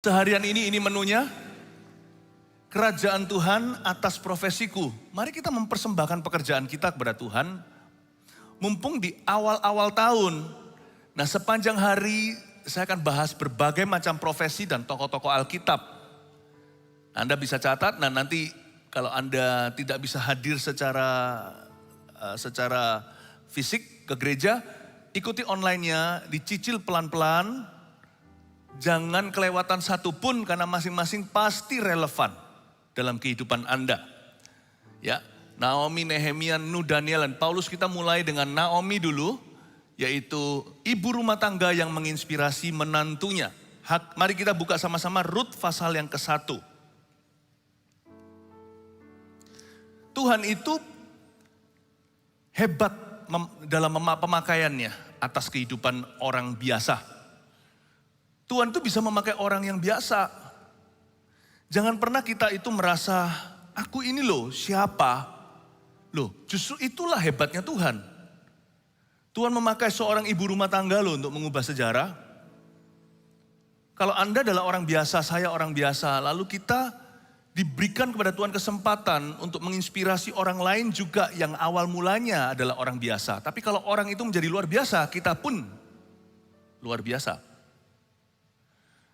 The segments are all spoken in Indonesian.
Seharian ini menunya, kerajaan Tuhan atas profesiku. Mari kita mempersembahkan pekerjaan kita kepada Tuhan, mumpung di awal-awal tahun. Nah, sepanjang hari saya akan bahas berbagai macam profesi dan tokoh-tokoh Alkitab. Anda bisa catat, nah nanti kalau Anda tidak bisa hadir secara fisik ke gereja, ikuti online-nya, dicicil pelan-pelan. Jangan kelewatan satu pun karena masing-masing pasti relevan dalam kehidupan Anda. Ya, Naomi, Nehemia, Nuh, Daniel, dan Paulus. Kita mulai dengan Naomi dulu, yaitu ibu rumah tangga yang menginspirasi menantunya. Mari kita buka sama-sama Rut pasal yang ke-1. Tuhan itu hebat dalam pemakaiannya atas kehidupan orang biasa. Tuhan itu bisa memakai orang yang biasa. Jangan pernah kita itu merasa, aku ini loh siapa? Loh, justru itulah hebatnya Tuhan. Tuhan memakai seorang ibu rumah tangga loh untuk mengubah sejarah. Kalau Anda adalah orang biasa, saya orang biasa, lalu kita diberikan kepada Tuhan kesempatan untuk menginspirasi orang lain juga yang awal mulanya adalah orang biasa. Tapi kalau orang itu menjadi luar biasa, kita pun luar biasa.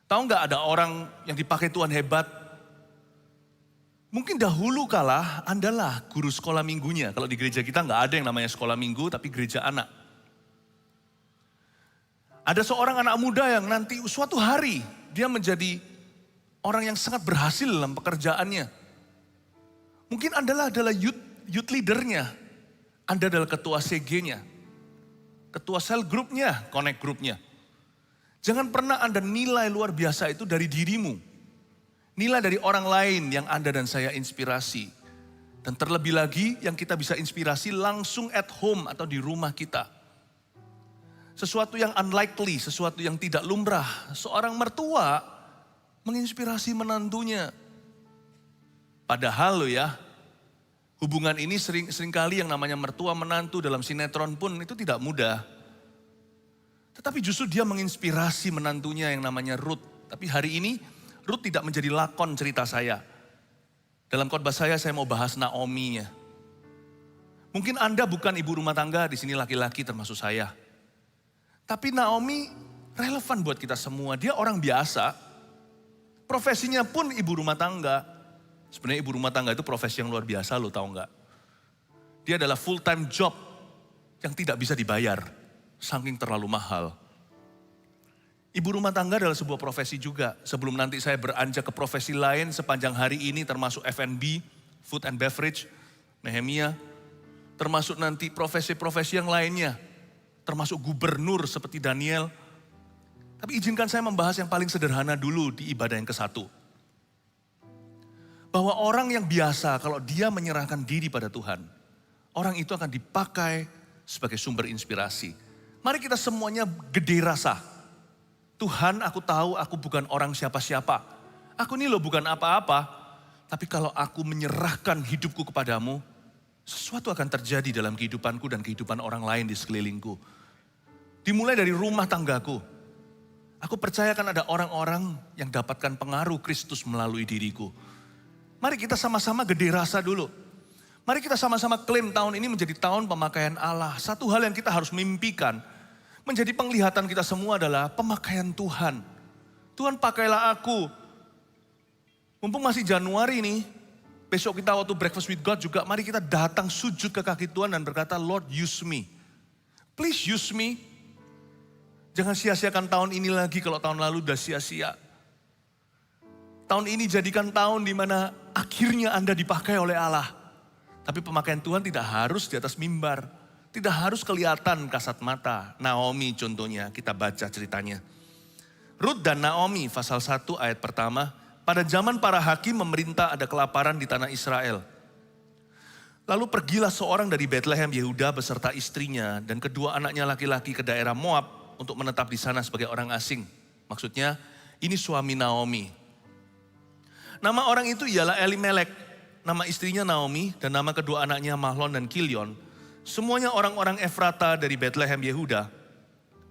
Tahu nggak ada orang yang dipakai Tuhan hebat? Mungkin dahulu kala Anda lah guru sekolah minggunya. Kalau di gereja kita nggak ada yang namanya sekolah minggu, tapi gereja anak. Ada seorang anak muda yang nanti suatu hari dia menjadi orang yang sangat berhasil dalam pekerjaannya. Mungkin Anda adalah youth leadernya. Anda adalah ketua CG-nya. Ketua cell group-nya, connect group-nya. Jangan pernah Anda nilai luar biasa itu dari dirimu. Nilai dari orang lain yang Anda dan saya inspirasi. Dan terlebih lagi yang kita bisa inspirasi langsung at home atau di rumah kita. Sesuatu yang unlikely, sesuatu yang tidak lumrah. Seorang mertua menginspirasi menantunya. Padahal loh ya, hubungan ini seringkali yang namanya mertua menantu dalam sinetron pun itu tidak mudah. Tetapi justru dia menginspirasi menantunya yang namanya Ruth. Tapi hari ini Ruth tidak menjadi lakon cerita saya. Dalam khotbah saya mau bahas Naomi-nya. Mungkin Anda bukan ibu rumah tangga, di sini laki-laki termasuk saya. Tapi Naomi relevan buat kita semua. Dia orang biasa. Profesinya pun ibu rumah tangga. Sebenarnya ibu rumah tangga itu profesi yang luar biasa, lo tahu nggak? Dia adalah full time job yang tidak bisa dibayar. Saking terlalu mahal. Ibu rumah tangga adalah sebuah profesi juga. Sebelum nanti saya beranjak ke profesi lain sepanjang hari ini termasuk F&B, food and beverage, Nehemia. Termasuk nanti profesi-profesi yang lainnya. Termasuk gubernur seperti Daniel. Tapi izinkan saya membahas yang paling sederhana dulu di ibadah yang ke-1. Bahwa orang yang biasa kalau dia menyerahkan diri pada Tuhan. Orang itu akan dipakai sebagai sumber inspirasi. Mari kita semuanya gede rasa. Tuhan, aku tahu aku bukan orang siapa-siapa. Aku ini loh bukan apa-apa. Tapi kalau aku menyerahkan hidupku kepadamu, sesuatu akan terjadi dalam kehidupanku dan kehidupan orang lain di sekelilingku. Dimulai dari rumah tanggaku. Aku percaya akan ada orang-orang yang dapatkan pengaruh Kristus melalui diriku. Mari kita sama-sama gede rasa dulu. Mari kita sama-sama klaim tahun ini menjadi tahun pemakaian Allah. Satu hal yang kita harus mimpikan. Menjadi penglihatan kita semua adalah pemakaian Tuhan. Tuhan pakailah aku. Mumpung masih Januari nih, besok kita waktu Breakfast with God juga, mari kita datang sujud ke kaki Tuhan dan berkata, Lord use me. Please use me. Jangan sia-siakan tahun ini lagi kalau tahun lalu udah sia-sia. Tahun ini jadikan tahun di mana akhirnya Anda dipakai oleh Allah. Tapi pemakaian Tuhan tidak harus di atas mimbar. Tidak harus kelihatan kasat mata. Naomi contohnya, kita baca ceritanya. Ruth dan Naomi, pasal 1 ayat pertama. Pada zaman para hakim memerintah ada kelaparan di tanah Israel. Lalu pergilah seorang dari Bethlehem Yehuda beserta istrinya dan kedua anaknya laki-laki ke daerah Moab untuk menetap di sana sebagai orang asing. Maksudnya, ini suami Naomi. Nama orang itu ialah Elimelek. Nama istrinya Naomi dan nama kedua anaknya Mahlon dan Kilion. Semuanya orang-orang Efrata dari Bethlehem Yehuda.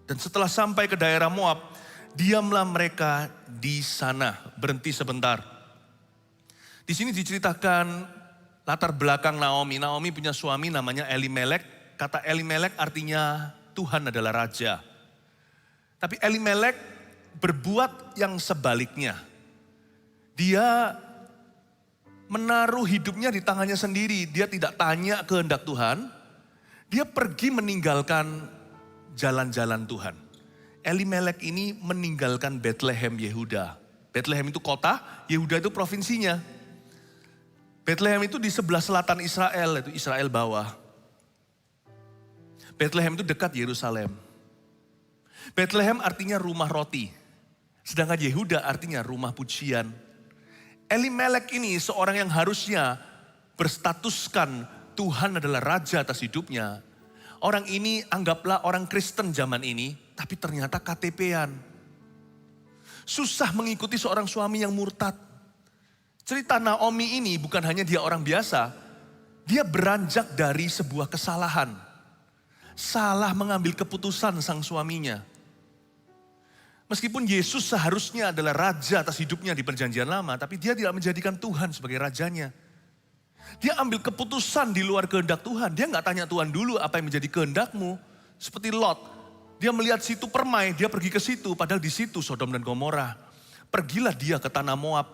Dan setelah sampai ke daerah Moab, diamlah mereka di sana. Berhenti sebentar. Di sini diceritakan latar belakang Naomi. Naomi punya suami namanya Elimelek. Kata Elimelek artinya Tuhan adalah raja. Tapi Elimelek berbuat yang sebaliknya. Dia menaruh hidupnya di tangannya sendiri. Dia tidak tanya kehendak Tuhan. Dia pergi meninggalkan jalan-jalan Tuhan. Elimelek ini meninggalkan Bethlehem Yehuda. Bethlehem itu kota, Yehuda itu provinsinya. Bethlehem itu di sebelah selatan Israel, itu Israel bawah. Bethlehem itu dekat Yerusalem. Bethlehem artinya rumah roti. Sedangkan Yehuda artinya rumah pujian. Elimelek ini seorang yang harusnya berstatuskan Tuhan adalah raja atas hidupnya. Orang ini anggaplah orang Kristen zaman ini, tapi ternyata KTP-an. Susah mengikuti seorang suami yang murtad. Cerita Naomi ini bukan hanya dia orang biasa, dia beranjak dari sebuah kesalahan. Salah mengambil keputusan sang suaminya. Meskipun Yesus seharusnya adalah raja atas hidupnya di perjanjian lama, tapi dia tidak menjadikan Tuhan sebagai rajanya. Dia ambil keputusan di luar kehendak Tuhan. Dia nggak tanya Tuhan dulu apa yang menjadi kehendakmu. Seperti Lot, dia melihat situ permai, dia pergi ke situ. Padahal di situ Sodom dan Gomora. Pergilah dia ke tanah Moab.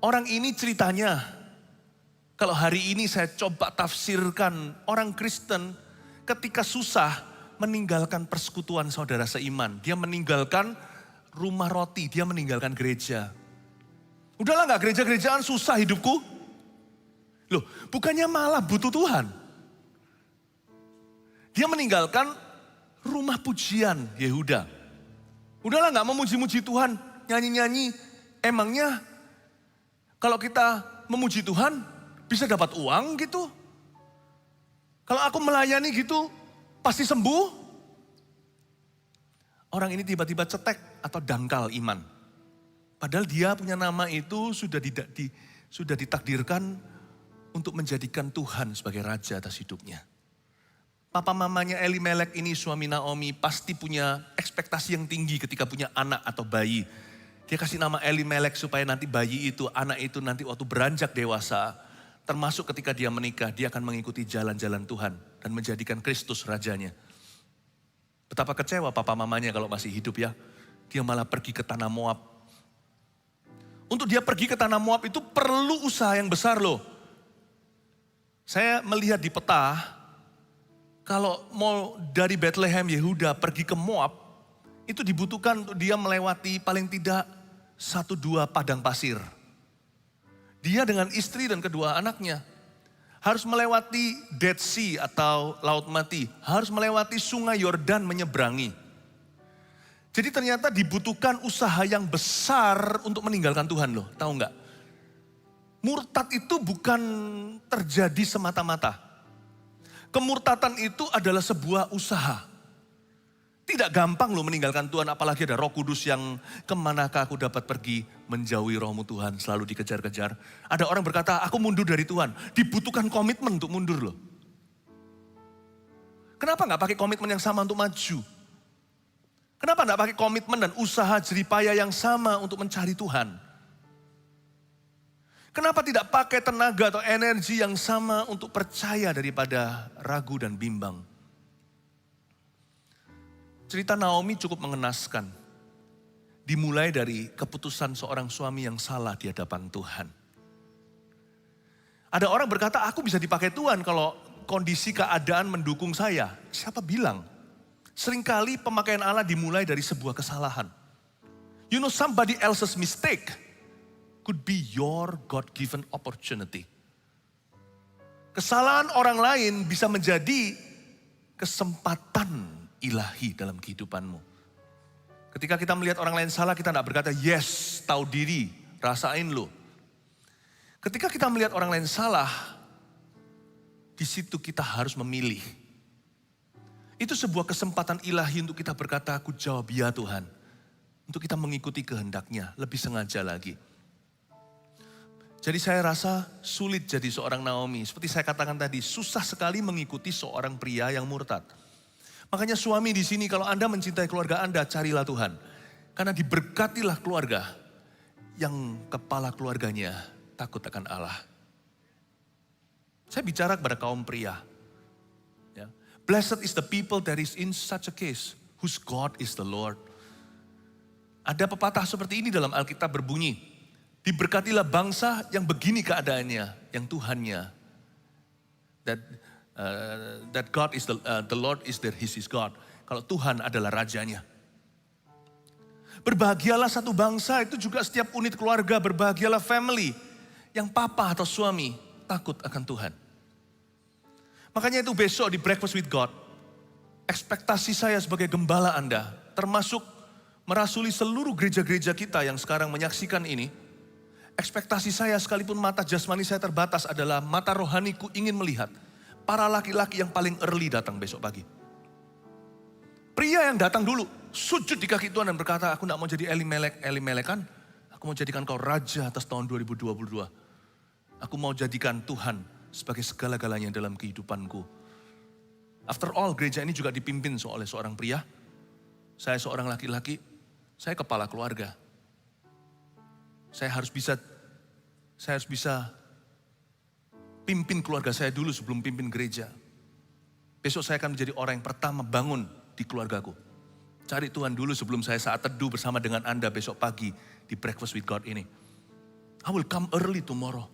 Orang ini ceritanya, kalau hari ini saya coba tafsirkan, orang Kristen ketika susah meninggalkan persekutuan saudara seiman. Dia meninggalkan rumah roti, dia meninggalkan gereja. Udahlah gak gereja-gerejaan, susah hidupku. Loh, bukannya malah butuh Tuhan. Dia meninggalkan rumah pujian Yehuda. Udahlah gak memuji-muji Tuhan, nyanyi-nyanyi. Emangnya kalau kita memuji Tuhan bisa dapat uang gitu? Kalau aku melayani gitu pasti sembuh? Orang ini tiba-tiba cetek atau dangkal iman. Padahal dia punya nama itu sudah ditakdirkan untuk menjadikan Tuhan sebagai raja atas hidupnya. Papa mamanya Elimelek ini suami Naomi pasti punya ekspektasi yang tinggi ketika punya anak atau bayi. Dia kasih nama Elimelek supaya nanti bayi itu, anak itu nanti waktu beranjak dewasa, termasuk ketika dia menikah, dia akan mengikuti jalan-jalan Tuhan dan menjadikan Kristus rajanya. Betapa kecewa papa mamanya kalau masih hidup ya. Dia malah pergi ke tanah Moab. Untuk dia pergi ke tanah Moab itu perlu usaha yang besar loh. Saya melihat di peta, kalau mau dari Bethlehem Yehuda pergi ke Moab, itu dibutuhkan untuk dia melewati paling tidak 1-2 padang pasir. Dia dengan istri dan kedua anaknya harus melewati Dead Sea atau Laut Mati. Harus melewati sungai Yordan menyeberangi. Jadi ternyata dibutuhkan usaha yang besar untuk meninggalkan Tuhan loh. Tahu nggak? Murtad itu bukan terjadi semata-mata. Kemurtatan itu adalah sebuah usaha. Tidak gampang loh meninggalkan Tuhan, apalagi ada Roh Kudus yang kemanakah aku dapat pergi menjauhi rohmu Tuhan, selalu dikejar-kejar. Ada orang berkata, aku mundur dari Tuhan. Dibutuhkan komitmen untuk mundur loh. Kenapa nggak pakai komitmen yang sama untuk maju? Kenapa nggak pakai komitmen dan usaha jeripaya yang sama untuk mencari Tuhan? Kenapa tidak pakai tenaga atau energi yang sama untuk percaya daripada ragu dan bimbang? Cerita Naomi cukup mengenaskan. Dimulai dari keputusan seorang suami yang salah di hadapan Tuhan. Ada orang berkata, aku bisa dipakai Tuhan kalau kondisi keadaan mendukung saya. Siapa bilang? Seringkali pemakaian Allah dimulai dari sebuah kesalahan. You know, somebody else's mistake could be your God-given opportunity. Kesalahan orang lain bisa menjadi kesempatan ilahi dalam kehidupanmu. Ketika kita melihat orang lain salah, kita tidak berkata, yes, tahu diri, rasain lo. Ketika kita melihat orang lain salah, di situ kita harus memilih. Itu sebuah kesempatan ilahi untuk kita berkata, aku jawab ya Tuhan. Untuk kita mengikuti kehendaknya, lebih sengaja lagi. Jadi saya rasa sulit jadi seorang Naomi. Seperti saya katakan tadi, susah sekali mengikuti seorang pria yang murtad. Makanya suami di sini, kalau Anda mencintai keluarga Anda, carilah Tuhan. Karena diberkatilah keluarga yang kepala keluarganya takut akan Allah. Saya bicara kepada kaum pria. Ya. Blessed is the people that is in such a case, whose God is the Lord. Ada pepatah seperti ini dalam Alkitab berbunyi, diberkatilah bangsa yang begini keadaannya, yang Tuhannya. That God is the Lord is their his God. Kalau Tuhan adalah rajanya. Berbahagialah satu bangsa itu juga setiap unit keluarga, berbahagialah family yang papa atau suami takut akan Tuhan. Makanya itu besok di Breakfast with God, ekspektasi saya sebagai gembala Anda, termasuk merasuli seluruh gereja-gereja kita yang sekarang menyaksikan ini, ekspektasi saya sekalipun mata jasmani saya terbatas adalah mata rohaniku ingin melihat para laki-laki yang paling early datang besok pagi. Pria yang datang dulu, sujud di kaki Tuhan dan berkata, aku tidak mau jadi Elimelek kan? Aku mau jadikan kau raja atas tahun 2022. Aku mau jadikan Tuhan sebagai segala-galanya dalam kehidupanku. After all, gereja ini juga dipimpin oleh seorang pria. Saya seorang laki-laki, saya kepala keluarga. Saya harus bisa pimpin keluarga saya dulu sebelum pimpin gereja. Besok saya akan menjadi orang yang pertama bangun di keluargaku. Cari Tuhan dulu sebelum saya saat teduh bersama dengan Anda besok pagi di Breakfast with God ini. I will come early tomorrow.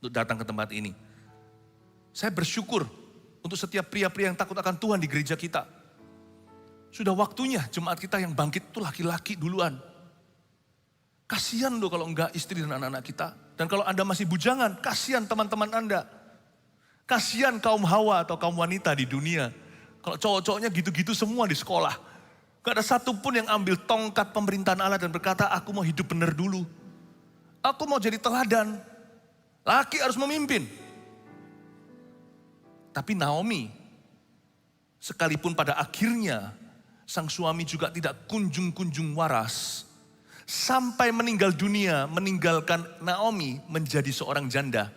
Untuk datang ke tempat ini. Saya bersyukur untuk setiap pria-pria yang takut akan Tuhan di gereja kita. Sudah waktunya jemaat kita yang bangkit itu laki-laki duluan. Kasihan loh kalau enggak istri dan anak-anak kita. Dan kalau Anda masih bujangan, kasihan teman-teman Anda. Kasihan kaum hawa atau kaum wanita di dunia. Kalau cowok-cowoknya gitu-gitu semua di sekolah. Gak ada satupun yang ambil tongkat pemerintahan Allah dan berkata, aku mau hidup benar dulu. Aku mau jadi teladan. Laki harus memimpin. Tapi Naomi, sekalipun pada akhirnya sang suami juga tidak kunjung-kunjung waras. Sampai meninggal dunia, meninggalkan Naomi menjadi seorang janda.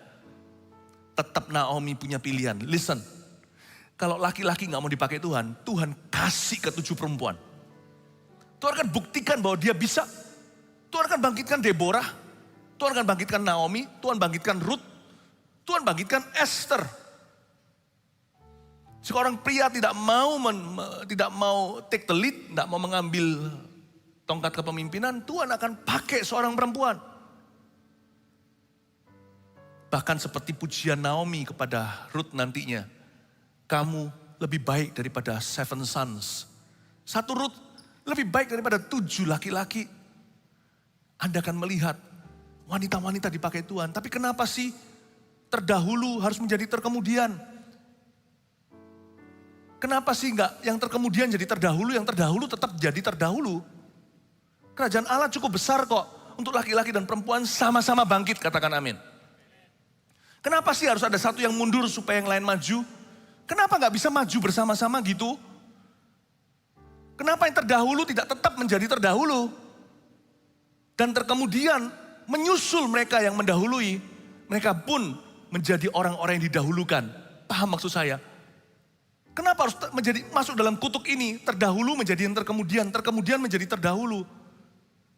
Tetap Naomi punya pilihan. Listen. Kalau laki-laki gak mau dipakai Tuhan, Tuhan kasih ke 7 perempuan. Tuhan akan buktikan bahwa dia bisa. Tuhan akan bangkitkan Deborah. Tuhan akan bangkitkan Naomi. Tuhan bangkitkan Ruth. Tuhan bangkitkan Esther. Seorang pria tidak mau take the lead, tidak mau mengambil tongkat kepemimpinan, Tuhan akan pakai seorang perempuan. Bahkan seperti pujian Naomi kepada Ruth nantinya. Kamu lebih baik daripada 7 sons. 1 Ruth lebih baik daripada 7 laki-laki. Anda akan melihat wanita-wanita dipakai Tuhan. Tapi kenapa sih terdahulu harus menjadi terkemudian? Kenapa sih enggak yang terkemudian jadi terdahulu, yang terdahulu tetap jadi terdahulu? Kerajaan Allah cukup besar kok untuk laki-laki dan perempuan sama-sama bangkit, katakan amin. Kenapa sih harus ada satu yang mundur supaya yang lain maju? Kenapa nggak bisa maju bersama-sama gitu? Kenapa yang terdahulu tidak tetap menjadi terdahulu? Dan terkemudian menyusul mereka yang mendahului, mereka pun menjadi orang-orang yang didahulukan. Paham maksud saya? Kenapa harus masuk dalam kutuk ini? Terdahulu menjadi yang terkemudian menjadi terdahulu.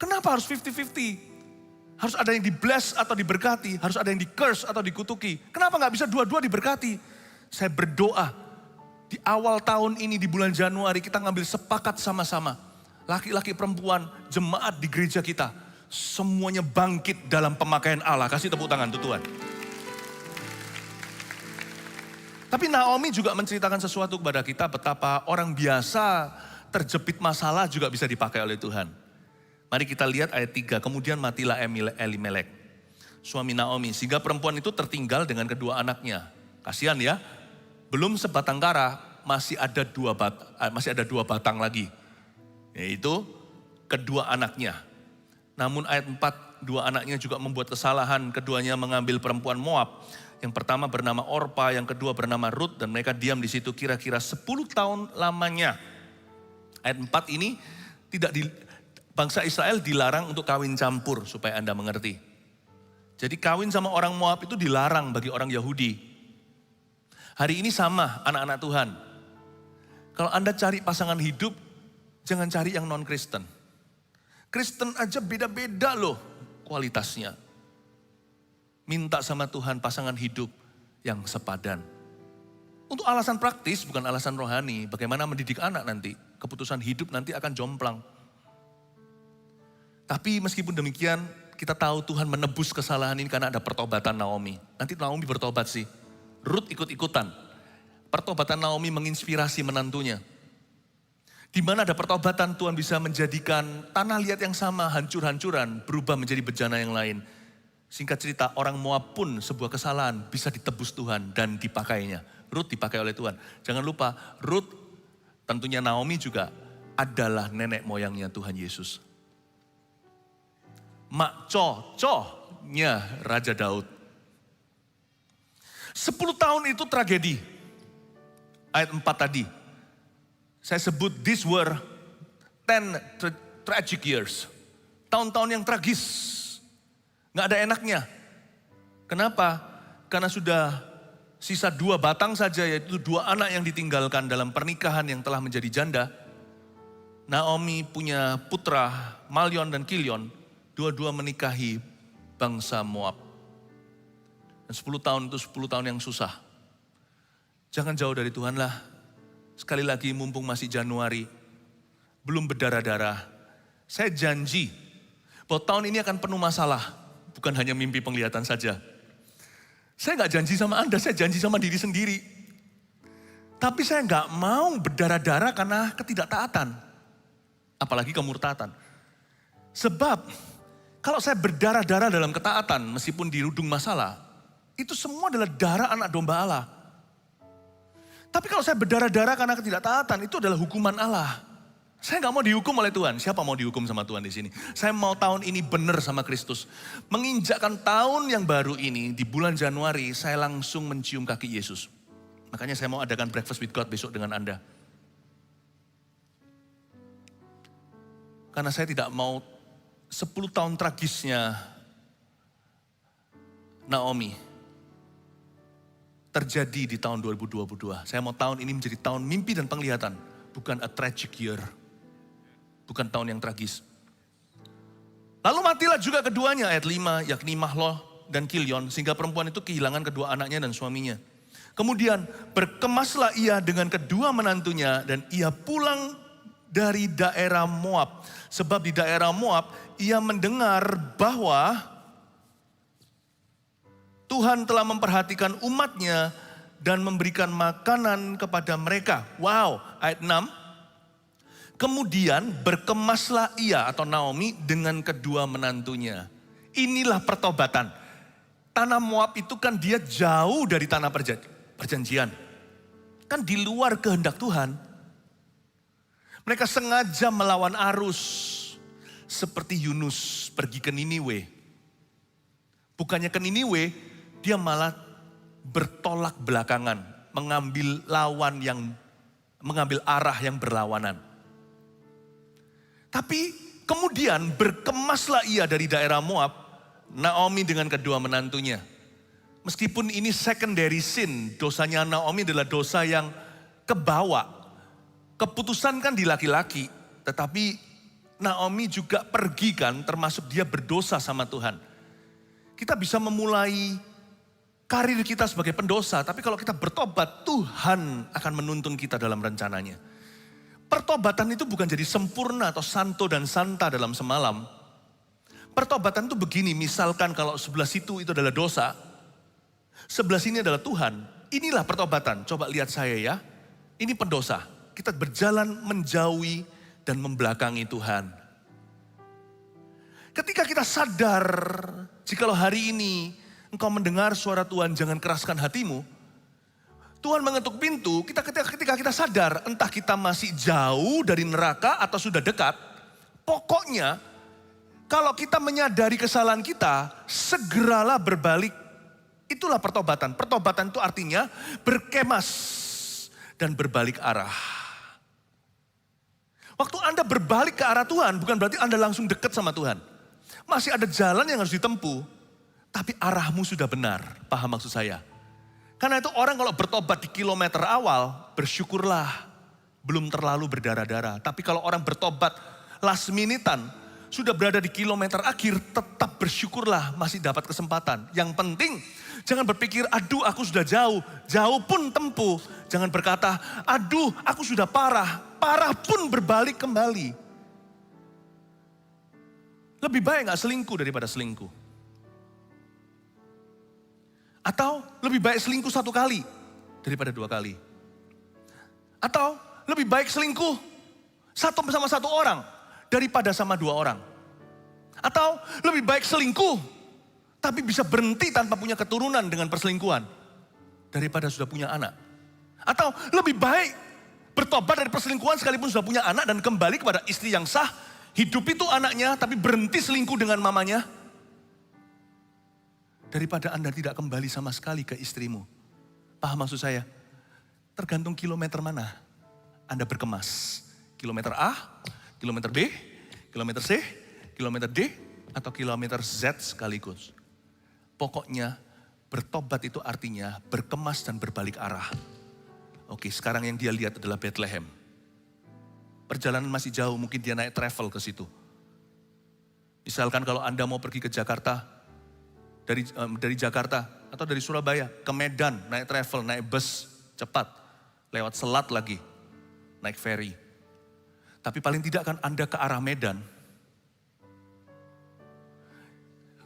Kenapa harus 50-50? Harus ada yang di-bless atau diberkati, harus ada yang di-curse atau dikutuki. Kenapa nggak bisa dua-dua diberkati? Saya berdoa di awal tahun ini di bulan Januari kita ngambil sepakat sama-sama. Laki-laki perempuan jemaat di gereja kita. Semuanya bangkit dalam pemakaian Allah. Kasih tepuk tangan untuk Tuhan. Tapi Naomi juga menceritakan sesuatu kepada kita betapa orang biasa terjepit masalah juga bisa dipakai oleh Tuhan. Mari kita lihat ayat 3. Kemudian matilah Elimelek, suami Naomi. Sehingga perempuan itu tertinggal dengan kedua anaknya. Kasihan ya. Belum sebatang kara, masih ada dua batang lagi. Yaitu kedua anaknya. Namun ayat 4, 2 anaknya juga membuat kesalahan. Keduanya mengambil perempuan Moab. Yang pertama bernama Orpa, yang kedua bernama Ruth. Dan mereka diam di situ kira-kira 10 tahun lamanya. Ayat 4 ini bangsa Israel dilarang untuk kawin campur supaya Anda mengerti. Jadi kawin sama orang Moab itu dilarang bagi orang Yahudi. Hari ini sama anak-anak Tuhan. Kalau Anda cari pasangan hidup, Jangan cari yang non-Kristen. Kristen aja beda-beda loh kualitasnya. Minta sama Tuhan pasangan hidup yang sepadan. Untuk alasan praktis, bukan alasan rohani. Bagaimana mendidik anak nanti. Keputusan hidup nanti akan jomplang. Tapi meskipun demikian, kita tahu Tuhan menebus kesalahan ini karena ada pertobatan Naomi. Nanti Naomi bertobat sih. Ruth ikut-ikutan. Pertobatan Naomi menginspirasi menantunya. Di mana ada pertobatan, Tuhan bisa menjadikan tanah liat yang sama hancur-hancuran berubah menjadi bejana yang lain. Singkat cerita, orang Moab pun sebuah kesalahan bisa ditebus Tuhan dan dipakainya. Ruth dipakai oleh Tuhan. Jangan lupa, Ruth tentunya Naomi juga adalah nenek moyangnya Tuhan Yesus. Mak cocohnya Raja Daud. 10 tahun itu tragedi. Ayat 4 tadi. Saya sebut these were 10 tragic years. Tahun-tahun yang tragis. Gak ada enaknya. Kenapa? Karena sudah sisa 2 batang saja, yaitu 2 anak yang ditinggalkan dalam pernikahan yang telah menjadi janda. Naomi punya putra Malyon dan Kilion. Dua-dua menikahi bangsa Moab. Dan 10 tahun itu 10 tahun yang susah. Jangan jauh dari Tuhan lah. Sekali lagi mumpung masih Januari, belum berdarah-darah. Saya janji bahwa tahun ini akan penuh masalah. Bukan hanya mimpi penglihatan saja. Saya gak janji sama Anda, saya janji sama diri sendiri. Tapi saya gak mau berdarah-darah karena ketidaktaatan. Apalagi kemurtatan. Sebab kalau saya berdarah-darah dalam ketaatan meskipun dirudung masalah, itu semua adalah darah anak domba Allah. Tapi kalau saya berdarah-darah karena ketidaktaatan, itu adalah hukuman Allah. Saya gak mau dihukum oleh Tuhan. Siapa mau dihukum sama Tuhan di sini? Saya mau tahun ini benar sama Kristus. Menginjakkan tahun yang baru ini, di bulan Januari, saya langsung mencium kaki Yesus. Makanya saya mau adakan breakfast with God besok dengan Anda. Karena saya tidak mau 10 tahun tragisnya Naomi terjadi di tahun 2022. Saya mau tahun ini menjadi tahun mimpi dan penglihatan. Bukan a tragic year. Bukan tahun yang tragis. Lalu matilah juga keduanya, ayat 5, yakni Mahlon dan Kilion. Sehingga perempuan itu kehilangan kedua anaknya dan suaminya. Kemudian berkemaslah ia dengan kedua menantunya dan ia pulang dari daerah Moab. Sebab di daerah Moab ia mendengar bahwa Tuhan telah memperhatikan umatnya dan memberikan makanan kepada mereka. Wow, ayat 6. Kemudian berkemaslah ia atau Naomi dengan kedua menantunya. Inilah pertobatan. Tanah Moab itu kan dia jauh dari tanah perjanjian. Kan di luar kehendak Tuhan. Mereka sengaja melawan arus. Seperti Yunus pergi ke Niniwe. Bukannya ke Niniwe, dia malah bertolak belakangan, mengambil arah yang berlawanan. Tapi kemudian berkemaslah ia dari daerah Moab, Naomi dengan kedua menantunya. Meskipun ini secondary sin, dosanya Naomi adalah dosa yang kebawa. Keputusan kan di laki-laki, tetapi Naomi juga pergi kan, termasuk dia berdosa sama Tuhan. Kita bisa memulai karir kita sebagai pendosa, tapi kalau kita bertobat, Tuhan akan menuntun kita dalam rencananya. Pertobatan itu bukan jadi sempurna atau santo dan santa dalam semalam. Pertobatan itu begini, misalkan kalau sebelah situ itu adalah dosa, sebelah sini adalah Tuhan. Inilah pertobatan, coba lihat saya ya. Ini pendosa, kita berjalan menjauhi dan membelakangi Tuhan. Ketika kita sadar, jikalau hari ini engkau mendengar suara Tuhan, jangan keraskan hatimu. Tuhan mengetuk pintu, ketika kita sadar, entah kita masih jauh dari neraka atau sudah dekat. Pokoknya, kalau kita menyadari kesalahan kita, segeralah berbalik. Itulah pertobatan. Pertobatan itu artinya berkemas dan berbalik arah. Waktu Anda berbalik ke arah Tuhan, bukan berarti Anda langsung dekat sama Tuhan. Masih ada jalan yang harus ditempuh, tapi arahmu sudah benar. Paham maksud saya? Karena itu orang kalau bertobat di kilometer awal, bersyukurlah. belum terlalu berdarah-darah. Tapi kalau orang bertobat last minutean, sudah berada di kilometer akhir, tetap bersyukurlah masih dapat kesempatan. Yang penting, jangan berpikir, aduh aku sudah jauh, jauh pun tempuh. Jangan berkata, aduh aku sudah parah, parah pun berbalik kembali. Lebih baik gak selingkuh daripada selingkuh. Atau lebih baik selingkuh 1 kali daripada 2 kali. Atau lebih baik selingkuh sama 1 orang daripada sama 2 orang. Atau lebih baik selingkuh tapi bisa berhenti tanpa punya keturunan dengan perselingkuhan daripada sudah punya anak. Atau lebih baik bertobat dari perselingkuhan sekalipun sudah punya anak dan kembali kepada istri yang sah. Hidup itu anaknya tapi berhenti selingkuh dengan mamanya. Daripada Anda tidak kembali sama sekali ke istrimu. Paham maksud saya? Tergantung kilometer mana Anda berkemas. Kilometer A, kilometer B, kilometer C, kilometer D, atau kilometer Z sekaligus. Pokoknya bertobat itu artinya berkemas dan berbalik arah. Oke, sekarang yang dia lihat adalah Bethlehem. Perjalanan masih jauh, mungkin dia naik travel ke situ. Misalkan kalau Anda mau pergi ke Jakarta, dari Jakarta atau dari Surabaya ke Medan, naik travel, naik bus cepat, lewat selat lagi, naik ferry. Tapi paling tidak kan Anda ke arah Medan,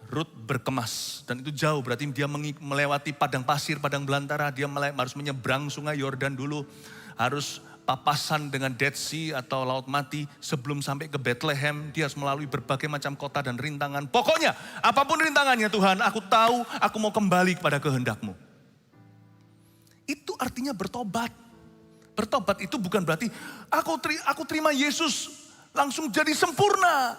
rute berkemas, dan itu jauh, berarti dia melewati padang pasir, padang belantara, dia harus menyeberang sungai Yordan dulu, harus papasan dengan Dead Sea atau Laut Mati, sebelum sampai ke Bethlehem, dia harus melalui berbagai macam kota dan rintangan. Pokoknya, apapun rintangannya Tuhan, aku tahu aku mau kembali kepada kehendak-Mu. Itu artinya bertobat. Bertobat itu bukan berarti, aku terima Yesus, langsung jadi sempurna.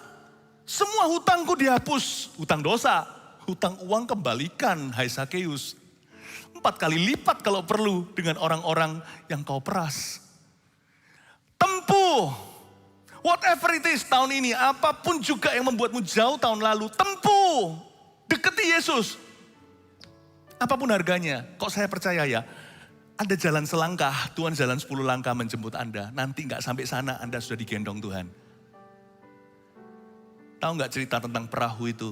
Semua hutangku dihapus, hutang dosa, hutang uang kembalikan, hai Sakeus. 4 kali lipat kalau perlu dengan orang-orang yang kau peras. Tempuh, whatever it is tahun ini, apapun juga yang membuatmu jauh tahun lalu, tempuh, deketi Yesus. Apapun harganya, kok saya percaya ya, Anda jalan selangkah, Tuhan jalan 10 langkah menjemput Anda. Nanti gak sampai sana Anda sudah digendong Tuhan. Tahu gak cerita tentang perahu itu?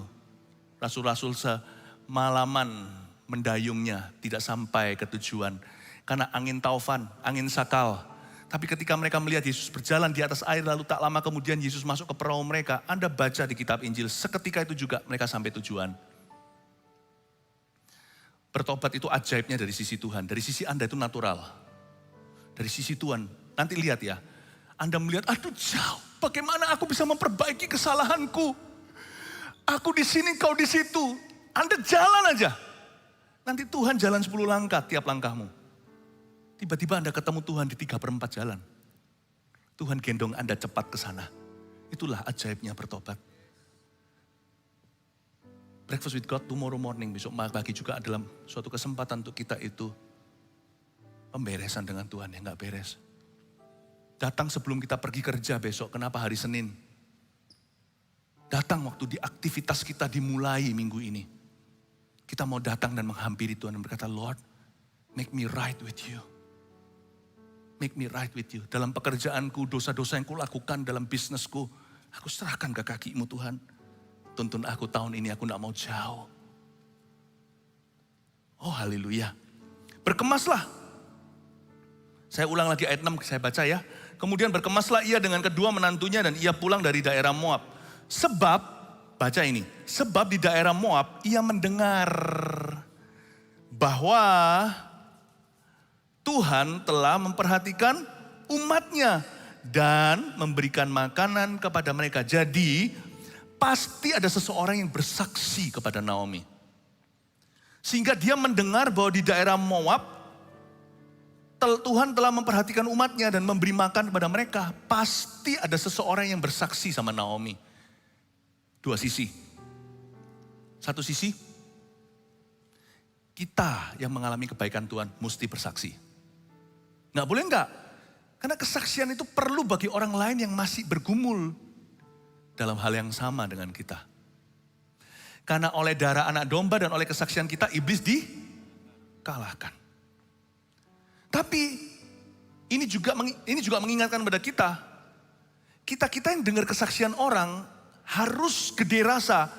Rasul-rasul semalaman mendayungnya tidak sampai ke tujuan. Karena angin taufan, angin sakal. Tapi ketika mereka melihat Yesus berjalan di atas air, lalu tak lama kemudian Yesus masuk ke perahu mereka. Anda baca di kitab Injil, seketika itu juga mereka sampai tujuan. Bertobat itu ajaibnya dari sisi Tuhan. Dari sisi Anda itu natural. Dari sisi Tuhan, nanti lihat ya. Anda melihat, aduh jauh, bagaimana aku bisa memperbaiki kesalahanku. Aku di sini, kau di situ. Anda jalan aja. Nanti Tuhan jalan 10 langkah tiap langkahmu. Tiba-tiba Anda ketemu Tuhan di 3/4 jalan. Tuhan gendong Anda cepat ke sana. Itulah ajaibnya bertobat. Breakfast with God tomorrow morning, besok pagi juga adalah suatu kesempatan untuk kita itu pemberesan dengan Tuhan yang gak beres. Datang sebelum kita pergi kerja besok, kenapa hari Senin? Datang waktu di aktivitas kita dimulai minggu ini. Kita mau datang dan menghampiri Tuhan dan berkata, Lord, make me right with you. Make me right with you. Dalam pekerjaanku, dosa-dosa yang kulakukan dalam bisnisku, aku serahkan ke kaki-Mu Tuhan. Tuntun aku tahun ini, aku gak mau jauh. Oh haleluya. Berkemaslah. Saya ulang lagi ayat 6, saya baca ya. Kemudian berkemaslah ia dengan kedua menantunya dan ia pulang dari daerah Moab. Sebab, baca ini. Sebab di daerah Moab ia mendengar bahwa Tuhan telah memperhatikan umatnya dan memberikan makanan kepada mereka. Jadi pasti ada seseorang yang bersaksi kepada Naomi. Sehingga dia mendengar bahwa di daerah Moab Tuhan telah memperhatikan umatnya dan memberi makan kepada mereka. Pasti ada seseorang yang bersaksi sama Naomi. 2 sisi. Satu sisi, kita yang mengalami kebaikan Tuhan mesti bersaksi. Nggak boleh enggak? Karena kesaksian itu perlu bagi orang lain yang masih bergumul dalam hal yang sama dengan kita. Karena oleh darah anak domba dan oleh kesaksian kita, iblis dikalahkan. Tapi Ini juga mengingatkan pada kita. Kita yang dengar kesaksian orang harus gede rasa.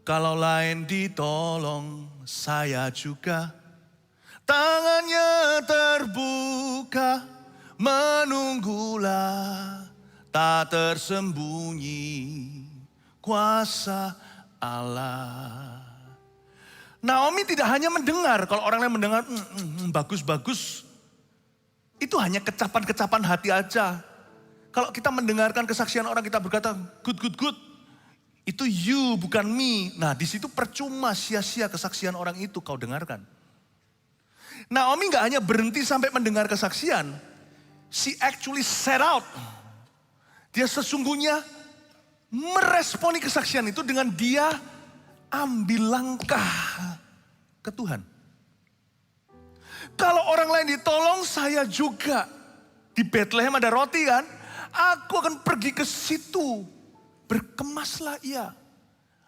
Kalau lain ditolong, saya juga. Tangannya terbuka, menunggulah, tak tersembunyi kuasa Allah. Naomi tidak hanya mendengar, kalau orang lain mendengar, bagus-bagus. Itu hanya kecapan-kecapan hati aja. Kalau kita mendengarkan kesaksian orang, kita berkata, good. Itu you, bukan me. Nah, di situ percuma, sia-sia kesaksian orang itu kau dengarkan. Naomi gak hanya berhenti sampai mendengar kesaksian. She actually set out. Dia sesungguhnya meresponi kesaksian itu dengan dia ambil langkah ke Tuhan. Kalau orang lain ditolong, saya juga. Di Bethlehem ada roti kan? Aku akan pergi ke situ. Berkemaslah ia.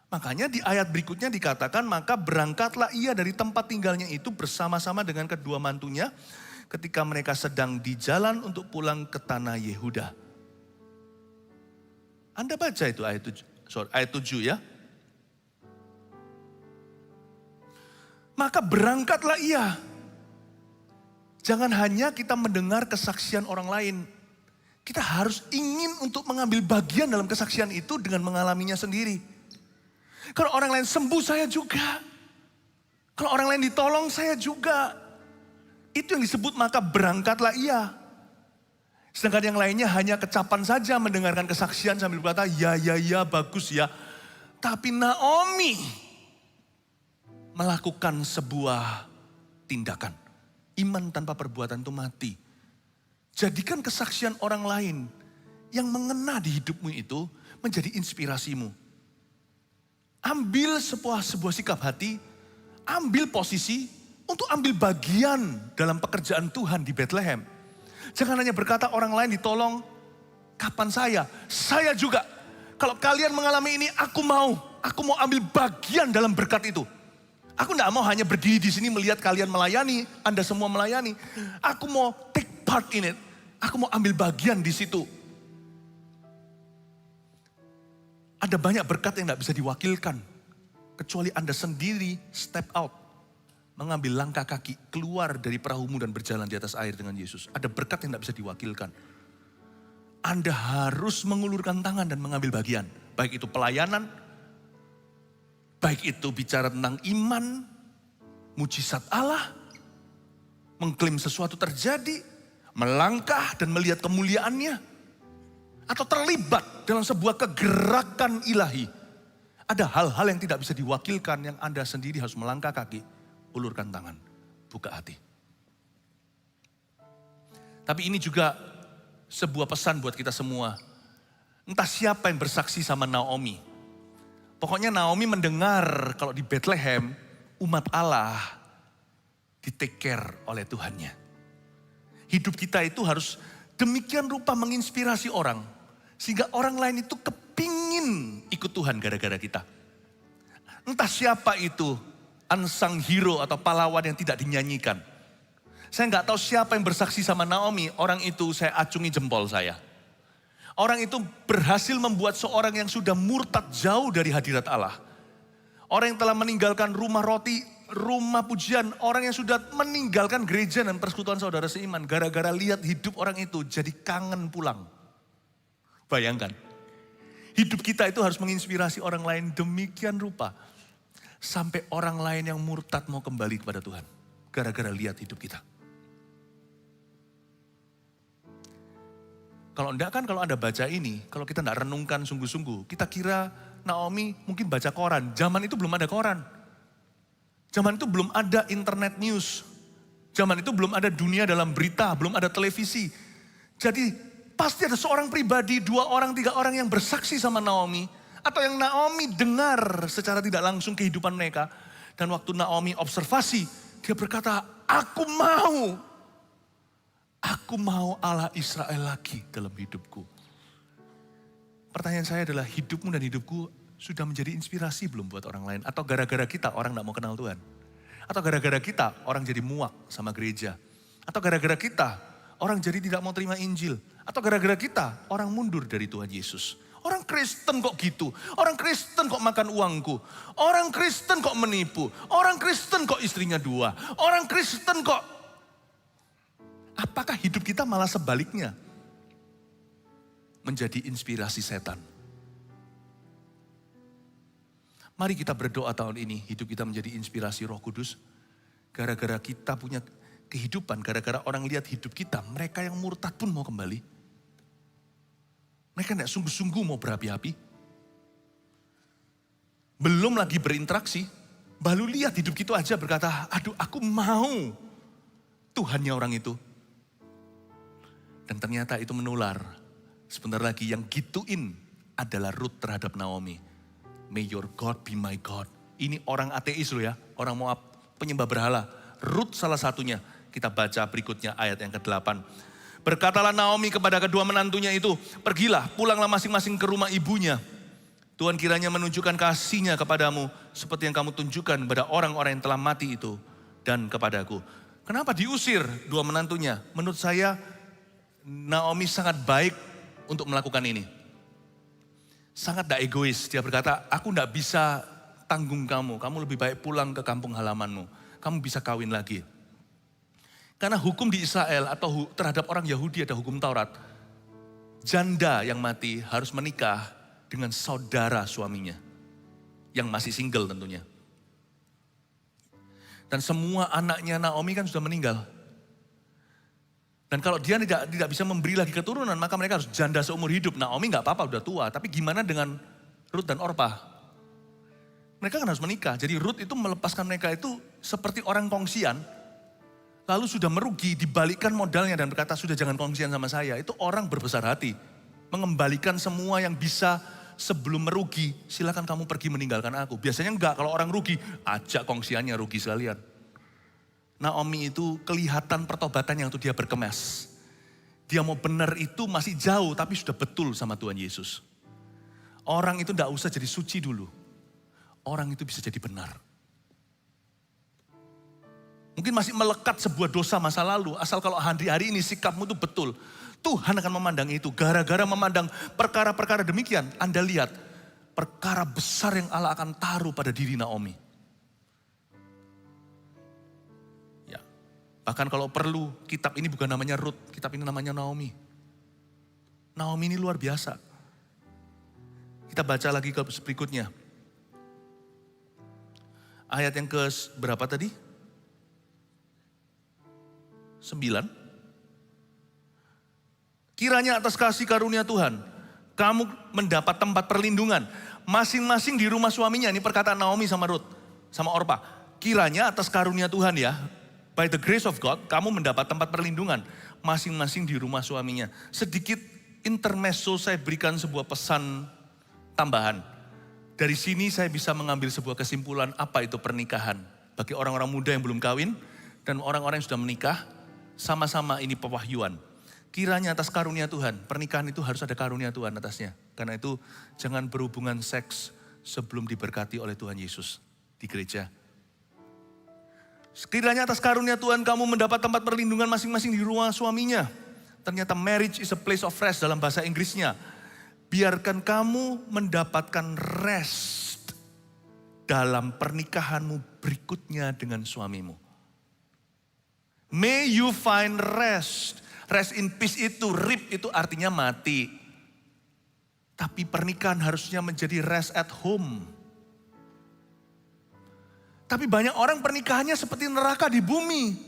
Makanya di ayat berikutnya dikatakan, maka berangkatlah ia dari tempat tinggalnya itu bersama-sama dengan kedua mantunya ketika mereka sedang di jalan untuk pulang ke tanah Yehuda. Anda baca itu ayat 7 ya. Maka berangkatlah ia. Jangan hanya kita mendengar kesaksian orang lain. Kita harus ingin untuk mengambil bagian dalam kesaksian itu dengan mengalaminya sendiri. Kalau orang lain sembuh, saya juga. Kalau orang lain ditolong, saya juga. Itu yang disebut maka berangkatlah ia. Sedangkan yang lainnya hanya kecapan saja mendengarkan kesaksian sambil berkata, ya, bagus ya. Tapi Naomi melakukan sebuah tindakan. Iman tanpa perbuatan itu mati. Jadikan kesaksian orang lain yang mengena di hidupmu itu menjadi inspirasimu. Ambil sebuah sikap hati, ambil posisi untuk ambil bagian dalam pekerjaan Tuhan di Bethlehem. Jangan hanya berkata orang lain ditolong, kapan saya? Saya juga. Kalau kalian mengalami ini, aku mau ambil bagian dalam berkat itu. Aku tidak mau hanya berdiri di sini melihat kalian melayani, Anda semua melayani. Aku mau take part in it. Aku mau ambil bagian di situ. Ada banyak berkat yang tidak bisa diwakilkan. Kecuali Anda sendiri step out. Mengambil langkah kaki, keluar dari perahumu dan berjalan di atas air dengan Yesus. Ada berkat yang tidak bisa diwakilkan. Anda harus mengulurkan tangan dan mengambil bagian. Baik itu pelayanan, baik itu bicara tentang iman, mujizat Allah, mengklaim sesuatu terjadi, melangkah dan melihat kemuliaannya, atau terlibat dalam sebuah kegerakan ilahi. Ada hal-hal yang tidak bisa diwakilkan yang Anda sendiri harus melangkah kaki, ulurkan tangan, buka hati. Tapi ini juga sebuah pesan buat kita semua. Entah siapa yang bersaksi sama Naomi. Pokoknya Naomi mendengar kalau di Bethlehem umat Allah di take care oleh Tuhannya. Hidup kita itu harus demikian rupa menginspirasi orang. Sehingga orang lain itu kepingin ikut Tuhan gara-gara kita. Entah siapa itu, unsung hero atau pahlawan yang tidak dinyanyikan. Saya nggak tahu siapa yang bersaksi sama Naomi, orang itu saya acungi jempol saya. Orang itu berhasil membuat seorang yang sudah murtad jauh dari hadirat Allah. Orang yang telah meninggalkan rumah roti, rumah pujian. Orang yang sudah meninggalkan gereja dan persekutuan saudara seiman. Gara-gara lihat hidup orang itu jadi kangen pulang. Bayangkan. Hidup kita itu harus menginspirasi orang lain demikian rupa. Sampai orang lain yang murtad mau kembali kepada Tuhan. Gara-gara lihat hidup kita. Kalau enggak kan kalau Anda baca ini, kalau kita enggak renungkan sungguh-sungguh, kita kira Naomi mungkin baca koran. Zaman itu belum ada koran. Zaman itu belum ada internet news. Zaman itu belum ada dunia dalam berita, belum ada televisi. Jadi pasti ada seorang pribadi, 2 orang, 3 orang yang bersaksi sama Naomi. Atau yang Naomi dengar secara tidak langsung kehidupan mereka. Dan waktu Naomi observasi, dia berkata, aku mau Allah Israel lagi dalam hidupku. Pertanyaan saya adalah hidupmu dan hidupku sudah menjadi inspirasi belum buat orang lain? Atau gara-gara kita orang tidak mau kenal Tuhan? Atau gara-gara kita orang jadi muak sama gereja? Atau gara-gara kita orang jadi tidak mau terima Injil. Atau gara-gara kita, orang mundur dari Tuhan Yesus. Orang Kristen kok gitu, orang Kristen kok makan uangku, orang Kristen kok menipu, orang Kristen kok istrinya 2, orang Kristen kok... Apakah hidup kita malah sebaliknya? Menjadi inspirasi setan. Mari kita berdoa tahun ini, hidup kita menjadi inspirasi Roh Kudus. Gara-gara kita punya kehidupan, gara-gara orang lihat hidup kita, mereka yang murtad pun mau kembali. Mereka tidak sungguh-sungguh mau berapi-api. Belum lagi berinteraksi, baru lihat hidup gitu aja berkata, aduh aku mau Tuhannya orang itu. Dan ternyata itu menular. Sebentar lagi yang gituin adalah Ruth terhadap Naomi. May your God be my God. Ini orang ateis loh ya, orang Moab, penyembah berhala. Ruth salah satunya. Kita baca berikutnya ayat yang ke-8. Berkatalah Naomi kepada kedua menantunya itu, pergilah, pulanglah masing-masing ke rumah ibunya. Tuhan kiranya menunjukkan kasih-Nya kepadamu, seperti yang kamu tunjukkan kepada orang-orang yang telah mati itu, dan kepadaku. Kenapa diusir dua menantunya? Menurut saya, Naomi sangat baik untuk melakukan ini. Sangat tidak egois, dia berkata, aku tidak bisa tanggung kamu lebih baik pulang ke kampung halamanmu, kamu bisa kawin lagi. Karena hukum di Israel atau terhadap orang Yahudi ada hukum Taurat. Janda yang mati harus menikah dengan saudara suaminya. Yang masih single tentunya. Dan semua anaknya Naomi kan sudah meninggal. Dan kalau dia tidak bisa memberi lagi keturunan, maka mereka harus janda seumur hidup. Naomi gak apa-apa udah tua, tapi gimana dengan Ruth dan Orpah? Mereka kan harus menikah. Jadi Ruth itu melepaskan mereka itu seperti orang kongsian. Lalu sudah merugi, dibalikkan modalnya dan berkata, sudah jangan kongsian sama saya. Itu orang berbesar hati. Mengembalikan semua yang bisa sebelum merugi, silakan kamu pergi meninggalkan aku. Biasanya enggak, kalau orang rugi, ajak kongsiannya rugi sekalian. Naomi itu kelihatan pertobatannya untuk dia berkemas. Dia mau benar itu masih jauh, tapi sudah betul sama Tuhan Yesus. Orang itu enggak usah jadi suci dulu. Orang itu bisa jadi benar. Mungkin masih melekat sebuah dosa masa lalu. Asal kalau hari ini sikapmu itu betul. Tuhan akan memandang itu. Gara-gara memandang perkara-perkara demikian. Anda lihat perkara besar yang Allah akan taruh pada diri Naomi. Ya, bahkan kalau perlu kitab ini bukan namanya Ruth. Kitab ini namanya Naomi. Naomi ini luar biasa. Kita baca lagi ke berikutnya. Ayat yang ke berapa tadi? 9. Kiranya atas kasih karunia Tuhan, kamu mendapat tempat perlindungan. Masing-masing di rumah suaminya. Ini perkataan Naomi sama Ruth, sama Orpah. Kiranya atas karunia Tuhan ya, by the grace of God, kamu mendapat tempat perlindungan. Masing-masing di rumah suaminya. Sedikit intermezzo saya berikan sebuah pesan tambahan. Dari sini saya bisa mengambil sebuah kesimpulan apa itu pernikahan. Bagi orang-orang muda yang belum kawin dan orang-orang yang sudah menikah, sama-sama ini pewahyuan. Kiranya atas karunia Tuhan, pernikahan itu harus ada karunia Tuhan atasnya. Karena itu jangan berhubungan seks sebelum diberkati oleh Tuhan Yesus di gereja. Kiranya atas karunia Tuhan kamu mendapat tempat perlindungan masing-masing di rumah suaminya. Ternyata marriage is a place of rest dalam bahasa Inggrisnya. Biarkan kamu mendapatkan rest dalam pernikahanmu berikutnya dengan suamimu. May you find rest. Rest in peace itu, rip itu artinya mati. Tapi pernikahan harusnya menjadi rest at home. Tapi banyak orang pernikahannya seperti neraka di bumi.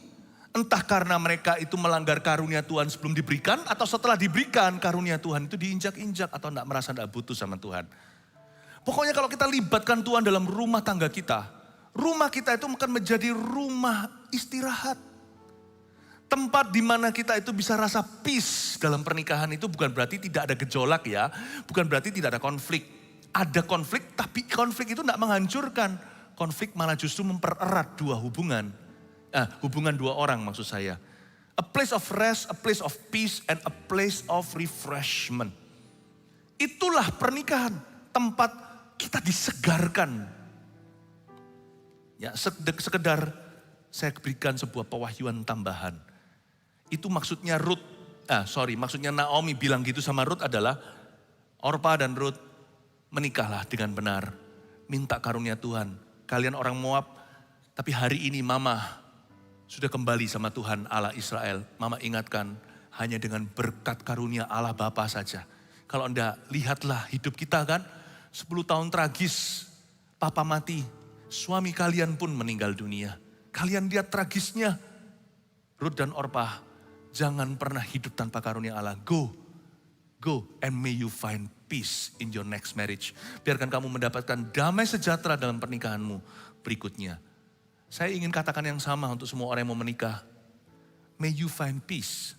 Entah karena mereka itu melanggar karunia Tuhan sebelum diberikan, atau setelah diberikan karunia Tuhan itu diinjak-injak, atau enggak merasa enggak butuh sama Tuhan. Pokoknya kalau kita libatkan Tuhan dalam rumah tangga kita, rumah kita itu akan menjadi rumah istirahat. Tempat di mana kita itu bisa rasa peace dalam pernikahan itu bukan berarti tidak ada gejolak ya. Bukan berarti tidak ada konflik. Ada konflik, tapi konflik itu tidak menghancurkan. Konflik malah justru mempererat dua hubungan. Hubungan dua orang maksud saya. A place of rest, a place of peace, and a place of refreshment. Itulah pernikahan. Tempat kita disegarkan. Ya, sekedar saya berikan sebuah pewahyuan tambahan. Itu maksudnya maksudnya Naomi bilang gitu sama Rut adalah, Orpa dan Rut, menikahlah dengan benar. Minta karunia Tuhan. Kalian orang Moab, tapi hari ini mama sudah kembali sama Tuhan Allah Israel. Mama ingatkan, hanya dengan berkat karunia Allah Bapa saja. Kalau Anda lihatlah hidup kita kan, 10 tahun tragis, papa mati, suami kalian pun meninggal dunia. Kalian lihat tragisnya, Rut dan Orpa, jangan pernah hidup tanpa karunia Allah. Go and may you find peace in your next marriage. Biarkan kamu mendapatkan damai sejahtera dalam pernikahanmu berikutnya. Saya ingin katakan yang sama untuk semua orang yang mau menikah. May you find peace.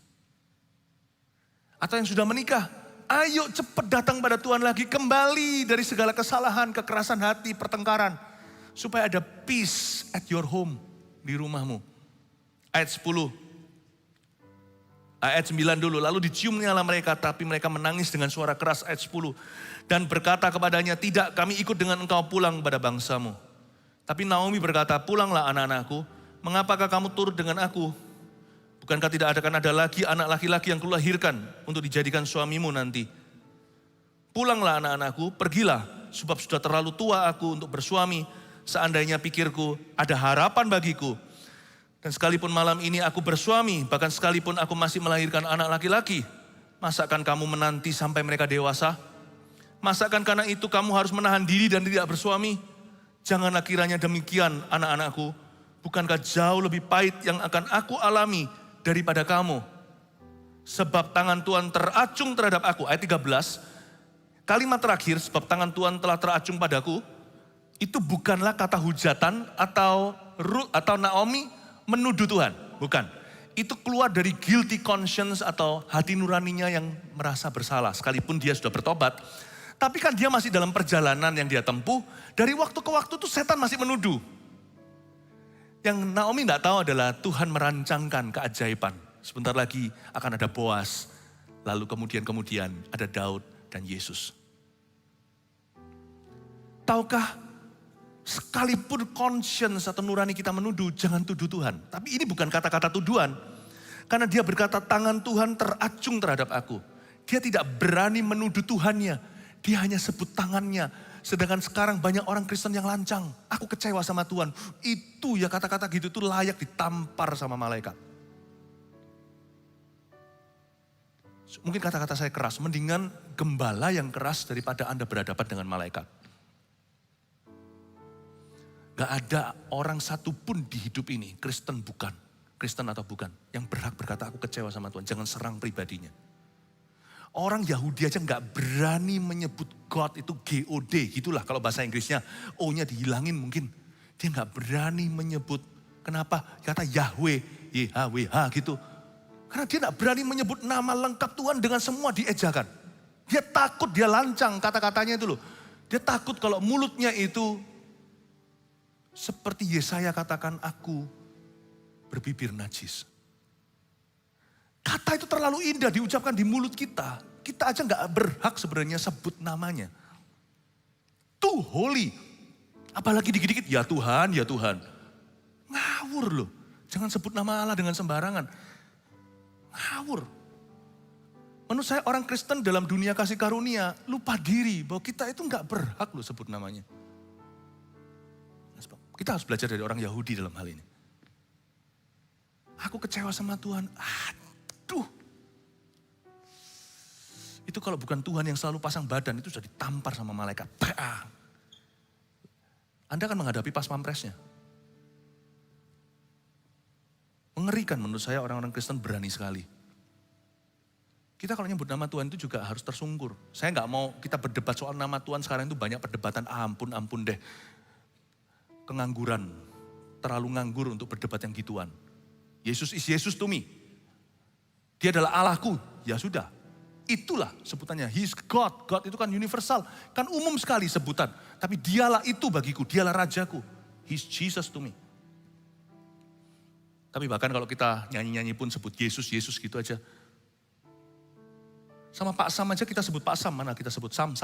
Atau yang sudah menikah, ayo cepat datang pada Tuhan lagi, kembali dari segala kesalahan, kekerasan hati, pertengkaran. Supaya ada peace at your home, di rumahmu. Ayat 9 dulu, lalu diciumnya mereka, tapi mereka menangis dengan suara keras. Ayat 10, dan berkata kepadanya, tidak, kami ikut dengan engkau pulang pada bangsamu. Tapi Naomi berkata, pulanglah anak-anakku, mengapakah kamu turut dengan aku? Bukankah tidak akan ada lagi anak laki-laki yang kulahirkan untuk dijadikan suamimu nanti? Pulanglah anak-anakku, pergilah, sebab sudah terlalu tua aku untuk bersuami. Seandainya pikirku ada harapan bagiku. Dan sekalipun malam ini aku bersuami, bahkan sekalipun aku masih melahirkan anak laki-laki, masakan kamu menanti sampai mereka dewasa? Masakan karena itu kamu harus menahan diri dan tidak bersuami? Janganlah kiranya demikian anak-anakku. Bukankah jauh lebih pahit yang akan aku alami daripada kamu? Sebab tangan Tuhan teracung terhadap aku. Ayat 13, kalimat terakhir, sebab tangan Tuhan telah teracung padaku, itu bukanlah kata hujatan atau Naomi menuduh Tuhan. Bukan. Itu keluar dari guilty conscience atau hati nuraninya yang merasa bersalah. Sekalipun dia sudah bertobat. Tapi kan dia masih dalam perjalanan yang dia tempuh. Dari waktu ke waktu tuh setan masih menuduh. Yang Naomi tidak tahu adalah Tuhan merancangkan keajaiban. Sebentar lagi akan ada Boaz. Lalu kemudian ada Daud dan Yesus. Tahukah, sekalipun conscience atau nurani kita menuduh, jangan tuduh Tuhan. Tapi ini bukan kata-kata tuduhan. Karena dia berkata, tangan Tuhan teracung terhadap aku. Dia tidak berani menuduh Tuhannya. Dia hanya sebut tangannya. Sedangkan sekarang banyak orang Kristen yang lancang. Aku kecewa sama Tuhan. Itu ya, kata-kata gitu tuh layak ditampar sama malaikat. Mungkin kata-kata saya keras. Mendingan gembala yang keras daripada Anda berhadapan dengan malaikat. Gak ada orang satupun di hidup ini, Kristen atau bukan, yang berhak berkata aku kecewa sama Tuhan. Jangan serang pribadinya. Orang Yahudi aja gak berani menyebut God itu God, gitulah kalau bahasa Inggrisnya. O-nya dihilangin mungkin. Dia gak berani menyebut, kenapa? Kata Yahweh, YHWH gitu. Karena dia gak berani menyebut nama lengkap Tuhan dengan semua diejakan. Dia takut, dia lancang kata-katanya itu loh. Dia takut kalau mulutnya itu seperti Yesaya katakan, aku berbibir najis. Kata itu terlalu indah diucapkan di mulut kita. Kita aja gak berhak sebenarnya sebut namanya. Too holy. Apalagi dikit-dikit, ya Tuhan, ya Tuhan. Ngawur loh. Jangan sebut nama Allah dengan sembarangan. Ngawur. Menurut saya orang Kristen dalam dunia kasih karunia lupa diri bahwa kita itu gak berhak loh sebut namanya. Kita harus belajar dari orang Yahudi dalam hal ini. Aku kecewa sama Tuhan. Aduh. Itu kalau bukan Tuhan yang selalu pasang badan, itu sudah ditampar sama malaikat. Anda akan menghadapi pas pampresnya. Mengerikan menurut saya orang-orang Kristen berani sekali. Kita kalau nyebut nama Tuhan itu juga harus tersungkur. Saya nggak mau kita berdebat soal nama Tuhan, sekarang itu banyak perdebatan, ampun deh. Kengangguran, terlalu nganggur untuk berdebat yang gituan. Yesus is Yesus to me. Dia adalah Allahku, ya sudah. Itulah sebutannya, He is God. God itu kan universal, kan umum sekali sebutan. Tapi dialah itu bagiku, dialah rajaku. He is Jesus to me. Tapi bahkan kalau kita nyanyi-nyanyi pun sebut Yesus, Yesus gitu aja. Sama Pak Sam aja kita sebut Pak Sam, mana kita sebut Sam.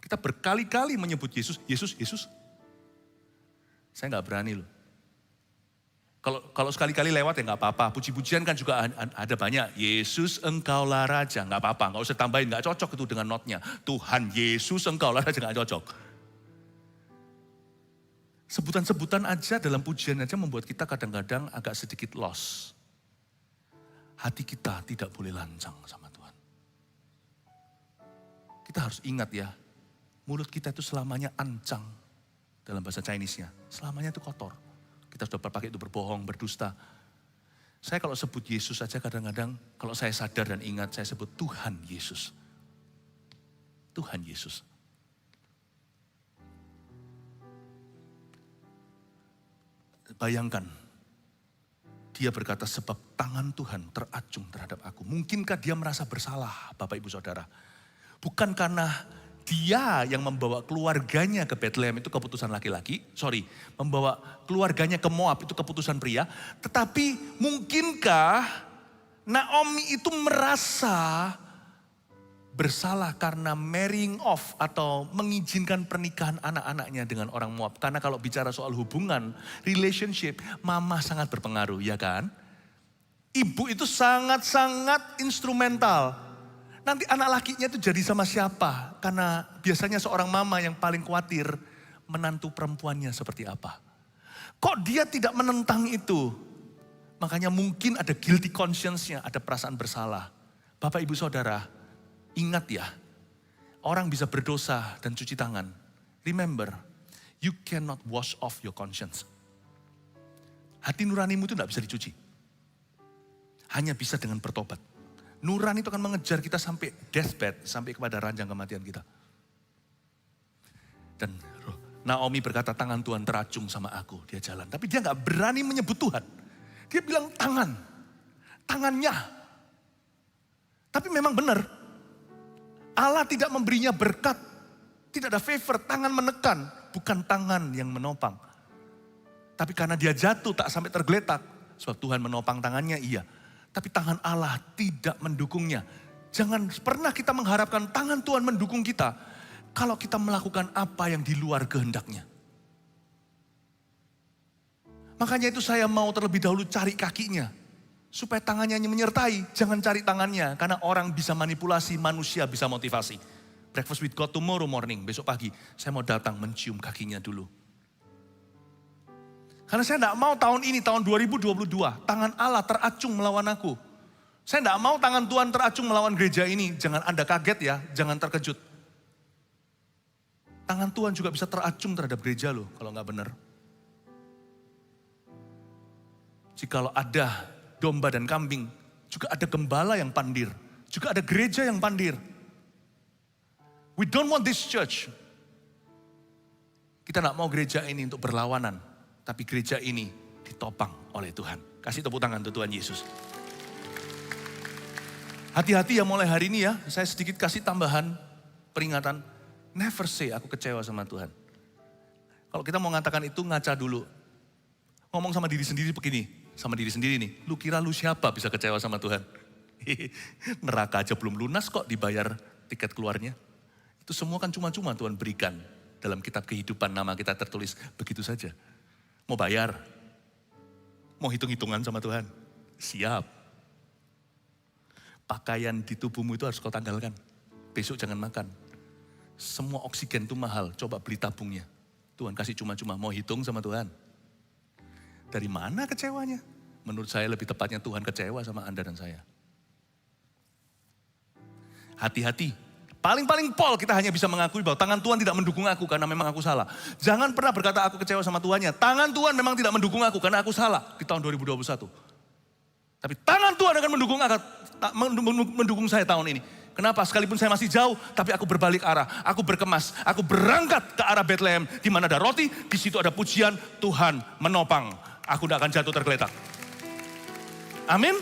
Kita berkali-kali menyebut Yesus, Yesus. Saya gak berani loh. Kalau sekali-kali lewat ya nggak apa-apa. Puji-pujian kan juga ada banyak. Yesus engkaulah Raja, nggak apa-apa. Nggak usah tambahin, nggak cocok itu dengan notnya. Tuhan Yesus engkaulah Raja, nggak cocok. Sebutan-sebutan aja dalam pujian aja membuat kita kadang-kadang agak sedikit lost. Hati kita tidak boleh lancang sama Tuhan. Kita harus ingat ya, mulut kita itu selamanya ancang dalam bahasa Chinese-nya. Selamanya itu kotor. Kita sudah pakai itu berbohong, berdusta. Saya kalau sebut Yesus saja kadang-kadang, kalau saya sadar dan ingat, saya sebut Tuhan Yesus. Tuhan Yesus. Bayangkan, dia berkata sebab tangan Tuhan teracung terhadap aku. Mungkinkah dia merasa bersalah, Bapak Ibu Saudara? Bukan karena dia yang membawa keluarganya ke Bethlehem itu keputusan laki-laki. Membawa keluarganya ke Moab itu keputusan pria. Tetapi mungkinkah Naomi itu merasa bersalah karena marrying off atau mengizinkan pernikahan anak-anaknya dengan orang Moab. Karena kalau bicara soal hubungan, relationship, mama sangat berpengaruh, ya kan? Ibu itu sangat-sangat instrumental. Nanti anak lakinya itu jadi sama siapa? Karena biasanya seorang mama yang paling khawatir menantu perempuannya seperti apa. Kok dia tidak menentang itu? Makanya mungkin ada guilty conscience-nya, ada perasaan bersalah. Bapak Ibu Saudara, ingat ya, orang bisa berdosa dan cuci tangan. Remember, you cannot wash off your conscience. Hati nuranimu itu tidak bisa dicuci. Hanya bisa dengan bertobat. Nurani itu akan mengejar kita sampai deathbed, sampai kepada ranjang kematian kita. Dan Naomi berkata, tangan Tuhan teracung sama aku, dia jalan. Tapi dia gak berani menyebut Tuhan. Dia bilang tangannya. Tapi memang benar, Allah tidak memberinya berkat, tidak ada favor, tangan menekan, bukan tangan yang menopang. Tapi karena dia jatuh tak sampai tergeletak, sebab Tuhan menopang tangannya, iya. Tapi tangan Allah tidak mendukungnya. Jangan pernah kita mengharapkan tangan Tuhan mendukung kita kalau kita melakukan apa yang di luar kehendaknya. Makanya itu saya mau terlebih dahulu cari kakinya. Supaya tangannya menyertai, jangan cari tangannya. Karena orang bisa manipulasi, manusia bisa motivasi. Breakfast with God tomorrow morning, besok pagi. Saya mau datang mencium kakinya dulu. Karena saya tidak mau tahun ini, tahun 2022, tangan Allah teracung melawan aku. Saya tidak mau tangan Tuhan teracung melawan gereja ini. Jangan Anda kaget ya, jangan terkejut. Tangan Tuhan juga bisa teracung terhadap gereja loh, kalau nggak benar. Jikalau ada domba dan kambing, juga ada gembala yang pandir. Juga ada gereja yang pandir. We don't want this church. Kita tidak mau gereja ini untuk berlawanan. Tapi gereja ini ditopang oleh Tuhan. Kasih tepuk tangan untuk Tuhan Yesus. Hati-hati ya mulai hari ini ya. Saya sedikit kasih tambahan peringatan. Never say aku kecewa sama Tuhan. Kalau kita mau mengatakan itu ngaca dulu. Ngomong sama diri sendiri begini. Sama diri sendiri nih. Lu kira lu siapa bisa kecewa sama Tuhan? Neraka aja belum lunas kok dibayar tiket keluarnya. Itu semua kan cuma-cuma Tuhan berikan. Dalam kitab kehidupan nama kita tertulis begitu saja. Mau bayar? Mau hitung-hitungan sama Tuhan? Siap. Pakaian di tubuhmu itu harus kau tanggalkan. Besok jangan makan. Semua oksigen itu mahal, coba beli tabungnya. Tuhan kasih cuma-cuma, mau hitung sama Tuhan. Dari mana kecewanya? Menurut saya lebih tepatnya Tuhan kecewa sama Anda dan saya. Hati-hati. Paling-paling pol kita hanya bisa mengakui bahwa tangan Tuhan tidak mendukung aku karena memang aku salah. Jangan pernah berkata aku kecewa sama Tuhannya. Tangan Tuhan memang tidak mendukung aku karena aku salah di tahun 2021. Tapi tangan Tuhan akan mendukung saya tahun ini. Kenapa? Sekalipun saya masih jauh, tapi aku berbalik arah. Aku berkemas, aku berangkat ke arah Bethlehem. Di mana ada roti, di situ ada pujian, Tuhan menopang. Aku tidak akan jatuh tergeletak. Amin.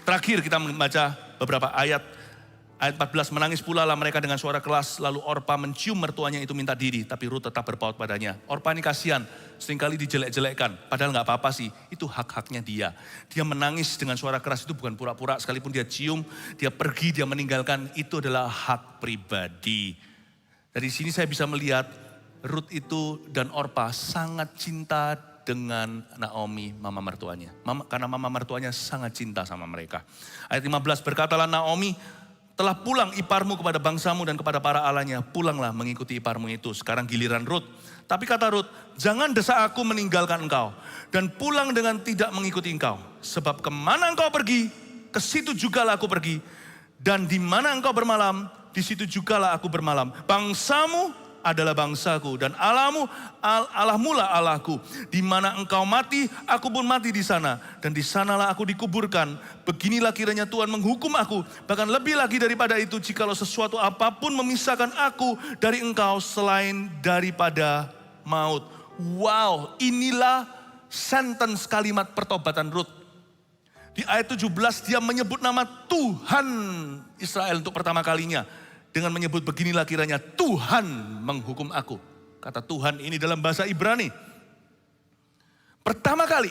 Terakhir kita membaca beberapa ayat. Ayat 14, menangis pula lah mereka dengan suara keras, lalu Orpa mencium mertuanya itu minta diri, tapi Rut tetap berpaut padanya. Orpa ini kasihan, seringkali dijelek-jelekkan, padahal gak apa-apa sih, itu hak-haknya dia. Dia menangis dengan suara keras itu bukan pura-pura, sekalipun dia cium, dia pergi, dia meninggalkan, itu adalah hak pribadi. Dari sini saya bisa melihat Rut itu dan Orpa sangat cinta dengan Naomi, mama mertuanya. Karena mama mertuanya sangat cinta sama mereka. Ayat 15, berkatalah Naomi, telah pulang iparmu kepada bangsamu dan kepada para allahnya. Pulanglah mengikuti iparmu itu. Sekarang giliran Rut. Tapi kata Rut, jangan desak aku meninggalkan engkau. Dan pulang dengan tidak mengikuti engkau. Sebab kemana engkau pergi, ke situ jugalah aku pergi. Dan di mana engkau bermalam, di situ jugalah aku bermalam. Bangsamu adalah bangsaku dan Allahmu lah Allahku. Di mana engkau mati, aku pun mati di sana. Dan di sanalah aku dikuburkan. Beginilah kiranya Tuhan menghukum aku. Bahkan lebih lagi daripada itu, jikalau sesuatu apapun memisahkan aku dari engkau selain daripada maut. Wow, inilah sentence kalimat pertobatan Rut. Di ayat 17 dia menyebut nama Tuhan Israel untuk pertama kalinya. Dengan menyebut beginilah kiranya Tuhan menghukum aku. Kata Tuhan ini dalam bahasa Ibrani. Pertama kali,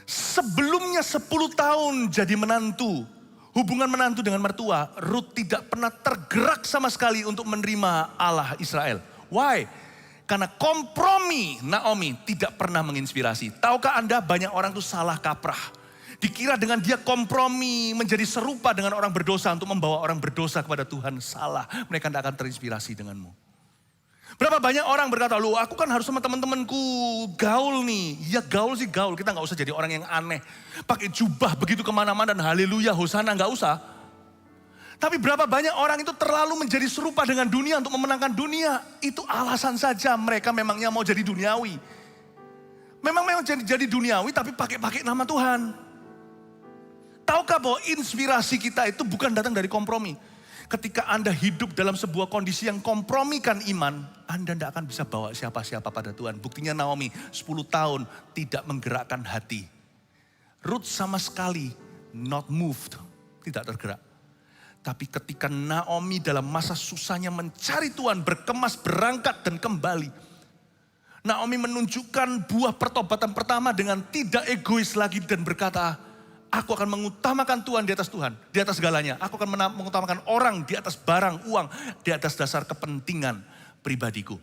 sebelumnya 10 tahun jadi menantu. Hubungan menantu dengan mertua, Rut tidak pernah tergerak sama sekali untuk menerima Allah Israel. Why? Karena kompromi Naomi tidak pernah menginspirasi. Tahukah Anda banyak orang itu salah kaprah. Dikira dengan dia kompromi menjadi serupa dengan orang berdosa untuk membawa orang berdosa kepada Tuhan. Salah, mereka tidak akan terinspirasi denganmu. Berapa banyak orang berkata, loh aku kan harus sama teman-temanku gaul nih. Ya gaul sih gaul, kita gak usah jadi orang yang aneh. Pakai jubah begitu kemana-mana dan haleluya, hosana, gak usah. Tapi berapa banyak orang itu terlalu menjadi serupa dengan dunia untuk memenangkan dunia. Itu alasan saja mereka memangnya mau jadi duniawi. Memang jadi duniawi tapi pakai nama Tuhan. Tahukah bahwa inspirasi kita itu bukan datang dari kompromi. Ketika Anda hidup dalam sebuah kondisi yang kompromikan iman, Anda tidak akan bisa bawa siapa-siapa pada Tuhan. Buktinya Naomi 10 tahun tidak menggerakkan hati. Ruth sama sekali not moved, tidak tergerak. Tapi ketika Naomi dalam masa susahnya mencari Tuhan, berkemas, berangkat dan kembali. Naomi menunjukkan buah pertobatan pertama dengan tidak egois lagi dan berkata, aku akan mengutamakan Tuhan di atas segalanya. Aku akan mengutamakan orang di atas barang, uang, di atas dasar kepentingan pribadiku.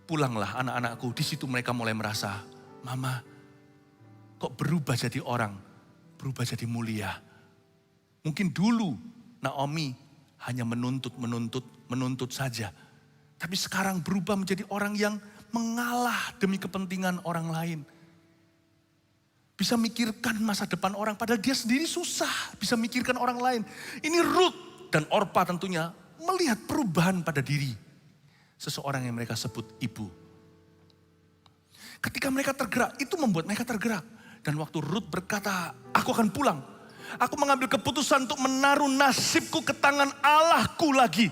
Pulanglah anak-anakku, di situ mereka mulai merasa, Mama, kok berubah jadi orang, berubah jadi mulia. Mungkin dulu Naomi hanya menuntut saja. Tapi sekarang berubah menjadi orang yang mengalah demi kepentingan orang lain. Bisa mikirkan masa depan orang, padahal dia sendiri susah bisa mikirkan orang lain. Ini Ruth dan Orpa tentunya melihat perubahan pada diri seseorang yang mereka sebut ibu. Ketika mereka tergerak, itu membuat mereka tergerak. Dan waktu Ruth berkata, aku akan pulang. Aku mengambil keputusan untuk menaruh nasibku ke tangan Allahku lagi.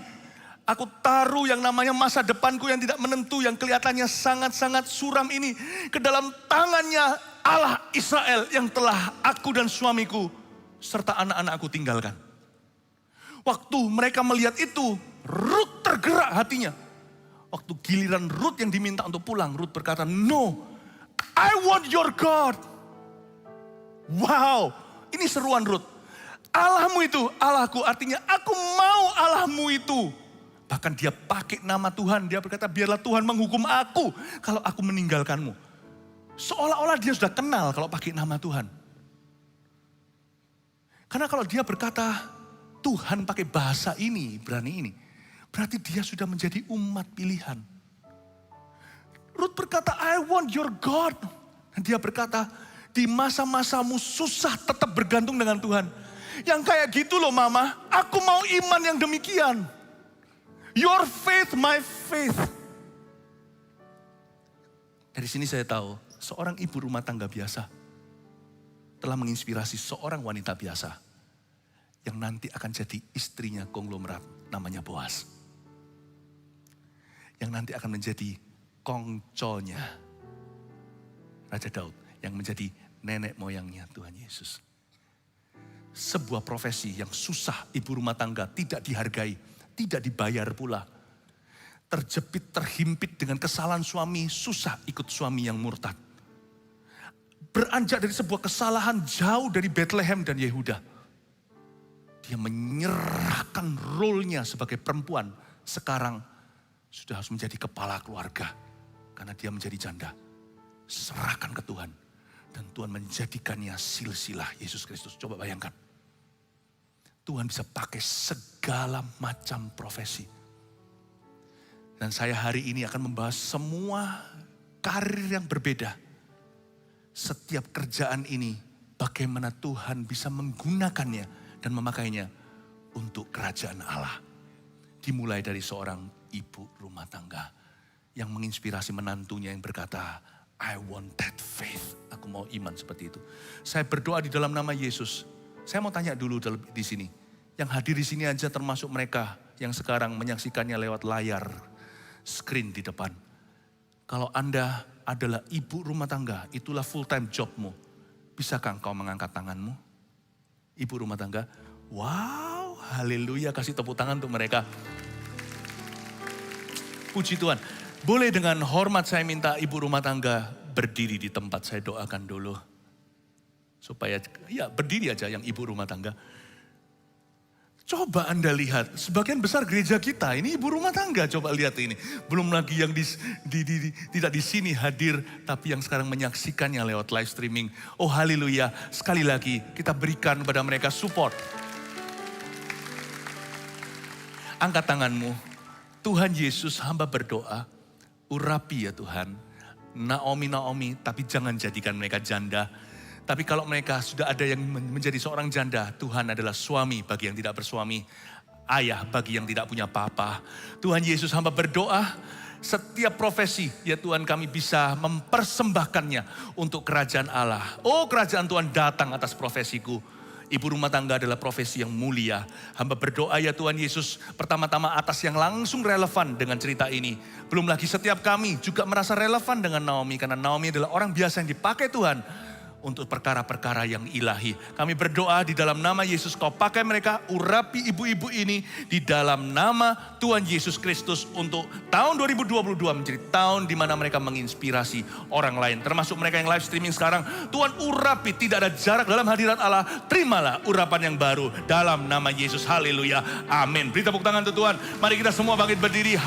Aku taruh yang namanya masa depanku yang tidak menentu, yang kelihatannya sangat-sangat suram ini ke dalam tangannya Allah Israel yang telah aku dan suamiku serta anak-anakku tinggalkan. Waktu mereka melihat itu, Ruth tergerak hatinya. Waktu giliran Ruth yang diminta untuk pulang, Ruth berkata, no, I want your God. Wow, ini seruan Ruth. Allahmu itu, Allahku, artinya aku mau Allahmu itu. Bahkan dia pakai nama Tuhan, dia berkata biarlah Tuhan menghukum aku kalau aku meninggalkanmu. Seolah-olah dia sudah kenal kalau pakai nama Tuhan. Karena kalau dia berkata Tuhan pakai bahasa ini, berani ini, berarti dia sudah menjadi umat pilihan. Ruth berkata I want your God. Dan dia berkata di masa-masamu susah tetap bergantung dengan Tuhan. Yang kayak gitu loh Mama, aku mau iman yang demikian. Your faith, my faith. Dari sini saya tahu, seorang ibu rumah tangga biasa telah menginspirasi seorang wanita biasa yang nanti akan jadi istrinya konglomerat namanya Boaz. Yang nanti akan menjadi kongconya Raja Daud, yang menjadi nenek moyangnya Tuhan Yesus. Sebuah profesi yang susah ibu rumah tangga tidak dihargai, tidak dibayar pula. Terjepit, terhimpit dengan kesalahan suami, susah ikut suami yang murtad. Beranjak dari sebuah kesalahan jauh dari Bethlehem dan Yehuda. Dia menyerahkan role-nya sebagai perempuan. Sekarang sudah harus menjadi kepala keluarga. Karena dia menjadi janda. serahkan ke Tuhan. Dan Tuhan menjadikannya silsilah Yesus Kristus. Coba bayangkan. Tuhan bisa pakai segala macam profesi. Dan saya hari ini akan membahas semua karir yang berbeda. Setiap kerjaan ini, bagaimana Tuhan bisa menggunakannya dan memakainya untuk kerajaan Allah. Dimulai dari seorang ibu rumah tangga yang menginspirasi menantunya yang berkata, I want that faith. Aku mau iman seperti itu. Saya berdoa di dalam nama Yesus. Saya mau tanya dulu di sini. Yang hadir di sini aja termasuk mereka yang sekarang menyaksikannya lewat layar screen di depan. Kalau Anda adalah ibu rumah tangga, itulah full time jobmu. Bisakah engkau mengangkat tanganmu? Ibu rumah tangga, wow, haleluya, kasih tepuk tangan untuk mereka. Puji Tuhan. Boleh dengan hormat saya minta ibu rumah tangga berdiri di tempat saya doakan dulu. Supaya, ya berdiri aja yang ibu rumah tangga. Coba Anda lihat, sebagian besar gereja kita ini ibu rumah tangga, coba lihat ini. Belum lagi yang tidak di sini hadir, tapi yang sekarang menyaksikannya lewat live streaming. Oh haleluya, sekali lagi kita berikan kepada mereka support. Angkat tanganmu, Tuhan Yesus hamba berdoa, urapi ya Tuhan, Naomi, tapi jangan jadikan mereka janda. Tapi kalau mereka sudah ada yang menjadi seorang janda, Tuhan adalah suami bagi yang tidak bersuami, ayah bagi yang tidak punya papa. Tuhan Yesus hamba berdoa, setiap profesi ya Tuhan kami bisa mempersembahkannya untuk kerajaan Allah. Oh kerajaan Tuhan datang atas profesiku. Ibu rumah tangga adalah profesi yang mulia. Hamba berdoa ya Tuhan Yesus pertama-tama atas yang langsung relevan dengan cerita ini. Belum lagi setiap kami juga merasa relevan dengan Naomi. Karena Naomi adalah orang biasa yang dipakai Tuhan untuk perkara-perkara yang ilahi. Kami berdoa di dalam nama Yesus, kau pakai mereka, urapi ibu-ibu ini di dalam nama Tuhan Yesus Kristus untuk tahun 2022 menjadi tahun di mana mereka menginspirasi orang lain. Termasuk mereka yang live streaming sekarang. Tuhan urapi, tidak ada jarak dalam hadirat Allah. Terimalah urapan yang baru dalam nama Yesus. Haleluya. Amin. Beri tepuk tangan untuk Tuhan. Mari kita semua bangkit berdiri.